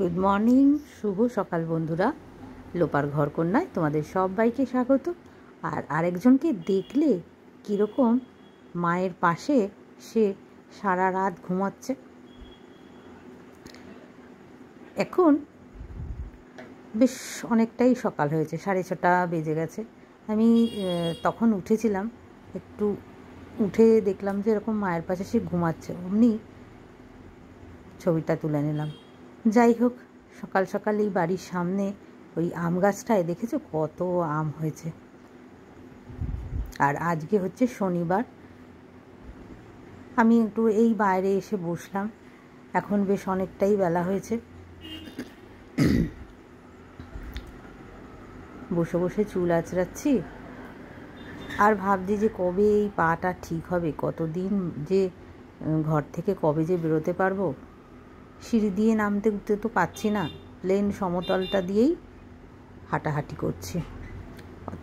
Good morning, শুভ সকাল বন্ধুরা। লোপার ঘর কন্যায় তোমাদের সবাইকে স্বাগত। আর আরেকজনকে দেখলে কীরকম মায়ের পাশে সে সারা রাত ঘুমাচ্ছে। এখন বেশ অনেকটাই সকাল হয়েছে, 6:30 বেজে গেছে। আমি তখন উঠেছিলাম, একটু উঠে দেখলাম যে এরকম মায়ের পাশে সে ঘুমাচ্ছে, অমনি ছবিটা তুলে নিলাম। যাই হোক, সকাল সকাল এই বাড়ির সামনে ওই আম গাছটায় দেখেছো কত আম হয়েছে। আর আজকে হচ্ছে শনিবার। আমি একটু এই বাইরে এসে বসলাম, এখন বেশ অনেকটাই বেলা হয়েছে। বসে বসে চুল আঁচড়াচ্ছি আর ভাবছি যে কবে এই পাটা ঠিক হবে, কতদিন যে ঘর থেকে কবে যে বেরোতে পারবো। সিঁড়ি দিয়ে নামতে উঠতে তো পাচ্ছি না, প্লেন সমতলটা দিয়েই হাঁটাহাঁটি করছি,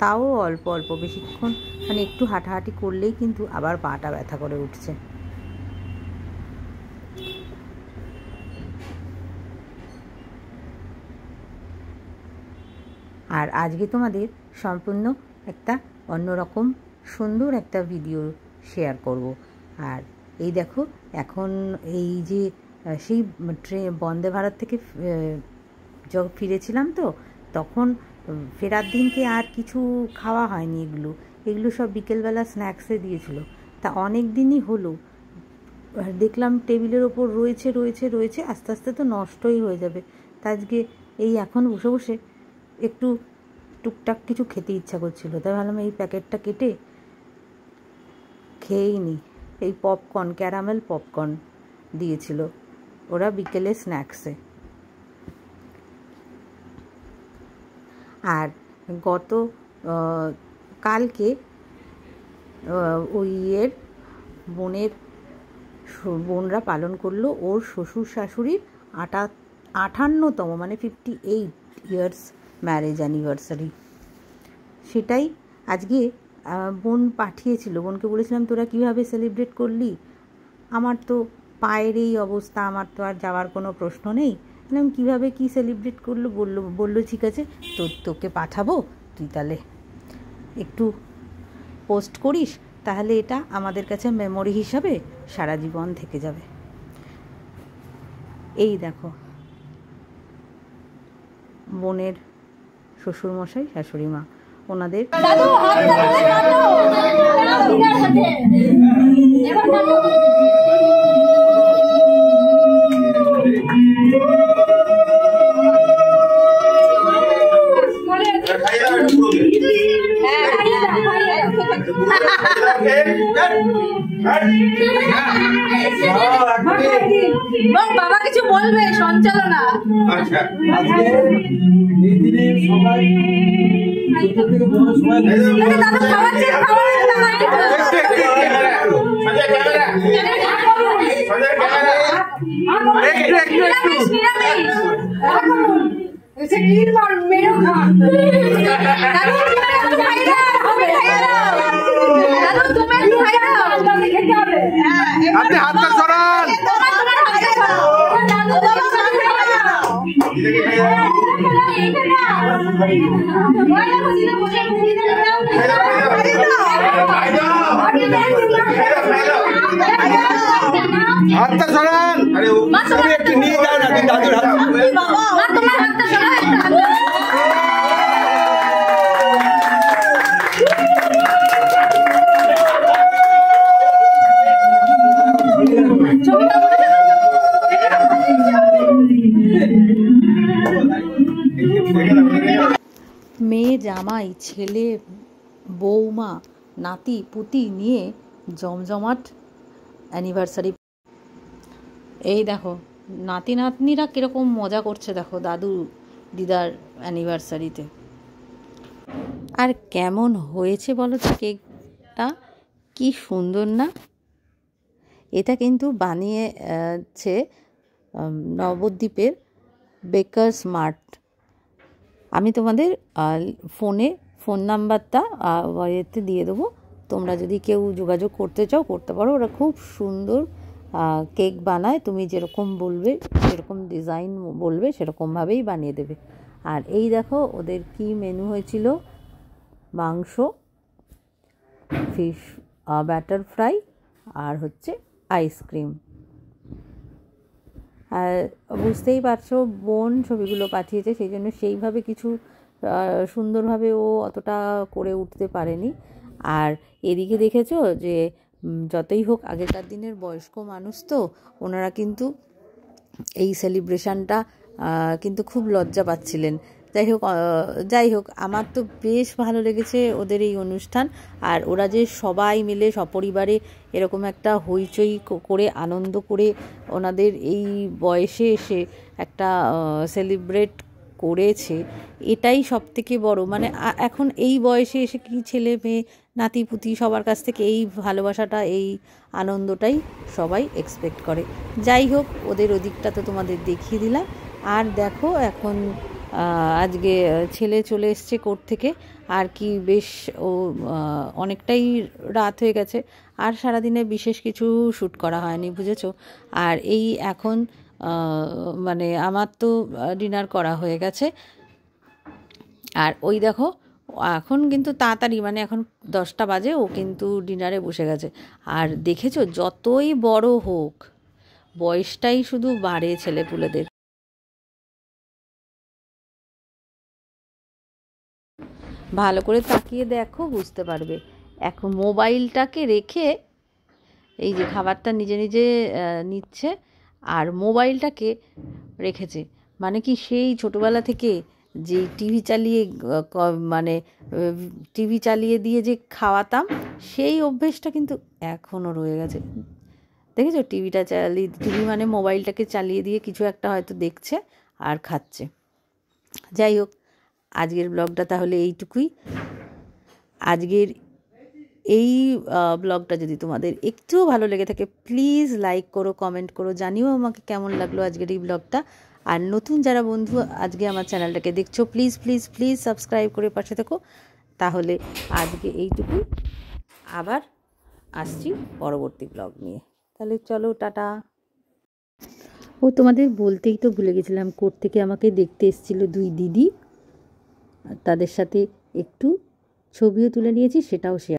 তাও অল্প অল্প, বেশিক্ষণ মানে একটু হাঁটাহাঁটি করলেই কিন্তু আবার পাটা ব্যথা করে উঠছে। আর আজকে তোমাদের সম্পূর্ণ একটা অন্যরকম সুন্দর একটা ভিডিও শেয়ার করব। আর এই দেখো, এখন এই যে সেই বন্দে ভারত থেকে যখন ফিরেছিলাম, তো তখন ফেরার দিনকে আর কিছু খাওয়া হয়নি। এগুলো সব বিকেলবেলা স্ন্যাক্সে দিয়েছিল। তা অনেক দিনই হলো, দেখলাম টেবিলের ওপর রয়েছে, আস্তে আস্তে তো নষ্টই হয়ে যাবে। তা আজকে এই এখন বসে বসে একটু টুকটাক কিছু খেতে ইচ্ছা করছিল, তাই ভাবলাম এই প্যাকেটটা কেটে খেয়েই নি। এই পপকর্ন, ক্যারামেল পপকর্ন দিয়েছিল ওরা বিকেলে স্ন্যাক্সে। আর গত কালকে ওই বোনরা পালন করলো ওর শ্বশুর শাশুড়ির 58তম, মানে 58 ইয়ার্স ম্যারেজ অ্যানিভার্সারি। সেটাই আজকে বোন পাঠিয়েছিল। বোনকে বলেছিলাম তোরা কীভাবে সেলিব্রেট করলি, আমার তো পায়ের এই অবস্থা, আমার তো আর যাওয়ার কোনো প্রশ্ন নেই। বললাম কীভাবে কী সেলিব্রেট করলো, বললো ঠিক আছে তোকে পাঠাবো, তুই তাহলে একটু পোস্ট করিস, তাহলে এটা আমাদের কাছে মেমোরি হিসাবে সারা জীবন থেকে যাবে। এই দেখো, বোনের শ্বশুরমশাই শাশুড়ি মা, ওনাদের বাবা কিছু বলবে সঞ্চালনা। আপনি হাতটা সরান। হাতটা সরান, তুমি একটু নিয়ে যান দাদুর হাত। মেয়ে জামাই, ছেলে বৌমা, নাতি পুতি নিয়ে জমজমাট অ্যানিভার্সারি। এই দেখো নাতি নাতনিরা কীরকম মজা করছে, দেখো দাদু দিদার অ্যানিভার্সারিতে। আর কেমন হয়েছে বলো তো কেকটা, কি সুন্দর না? এটা কিন্তু বানিয়েছে নবদ্বীপের বেকার্স মার্ট। আমি তোমাদের ফোন নাম্বারটা এতে দিয়ে দেবো, তোমরা যদি কেউ যোগাযোগ করতে চাও করতে পারো। ওরা খুব সুন্দর কেক বানায়, তুমি যেরকম বলবে, যেরকম ডিজাইন বলবে সেরকমভাবেই বানিয়ে দেবে। আর এই দেখো ওদের কি মেনু হয়েছিল, মাংস, ফিশ ব্যাটার ফ্রাই, আর হচ্ছে আইসক্রিম। আর বুঝতেই পারছো বোন ছবিগুলো পাঠিয়েছে, সেই জন্য সেইভাবে কিছু সুন্দরভাবে ও অতটা করে উঠতে পারেনি। আর এদিকে দেখেছো যে যতই হোক আগেকার দিনের বয়স্ক মানুষ তো, ওনারা কিন্তু এই সেলিব্রেশনটা কিন্তু খুব লজ্জা পাচ্ছিলেন। যাই হোক আমার তো বেশ ভালো লেগেছে ওদের এই অনুষ্ঠান। আর ওরা যে সবাই মিলে সপরিবারে এরকম একটা হইচই করে আনন্দ করে ওনাদের এই বয়সে এসে একটা সেলিব্রেট করেছে, এটাই সবথেকে বড়। মানে এখন এই বয়সে এসে কি ছেলে মেয়ে নাতিপুতি সবার কাছ থেকে এই ভালোবাসাটা, এই আনন্দটাই সবাই এক্সপেক্ট করে। যাই হোক ওদের ওদিকটা তো তোমাদের দেখিয়ে দিলাম। আর দেখো এখন আজকে ছেলে চলে এসছে কোর্ট থেকে, আর কি বেশ ও অনেকটাই রাত হয়ে গেছে, আর সারাদিনে বিশেষ কিছু শ্যুট করা হয়নি, বুঝেছো। আর এই এখন মানে আমার তো ডিনার করা হয়ে গেছে। আর ওই দেখো এখন কিন্তু তাড়াতাড়ি, মানে এখন 10টা বাজে, ও কিন্তু ডিনারে বসে গেছে। আর দেখেছো যতই বড় হোক বয়সটাই শুধু বাড়ে ছেলেপুলেদের। ভালো করে তাকিয়ে দেখো বুঝতে পারবে। এখন মোবাইলটাকে রেখে এই যে খাবারটা নিজে নিজে নিচ্ছে, আর মোবাইলটাকে রেখেছে। মানে কি সেই ছোটোবেলা থেকে যে টিভি চালিয়ে মানে টিভি চালিয়ে দিয়ে যে খাওয়াতাম, সেই অভ্যেসটা কিন্তু এখনও রয়ে গেছে। দেখেছো টিভি মানে মোবাইলটাকে চালিয়ে দিয়ে কিছু একটা হয়তো দেখছে আর খাচ্ছে। যাই হোক আজকের ব্লগটা তাহলে এইটুকুই। আজকের এই ব্লগটা যদি তোমাদের একটুও ভালো লেগে থাকে প্লিজ লাইক করো, কমেন্ট করো, জানিও আমাকে কেমন লাগলো আজকের এই ব্লগটা। আর নতুন যারা বন্ধু আজকে আমার চ্যানেলটাকে দেখছো প্লিজ প্লিজ প্লিজ সাবস্ক্রাইব করে পাশে থেকো। তাহলে আজকে এইটুকুই, আবার আসছি পরবর্তী ব্লগ নিয়ে। তাহলে চলো টাটা। ও তোমাদের বলতেই তো ভুলে গেছিলাম, কোর্ট থেকে আমাকে দেখতে এসেছিলো 2 দিদি, তাদের সাথে একটু ছবিও তুলে নিয়েছি, সেটাও শেয়ার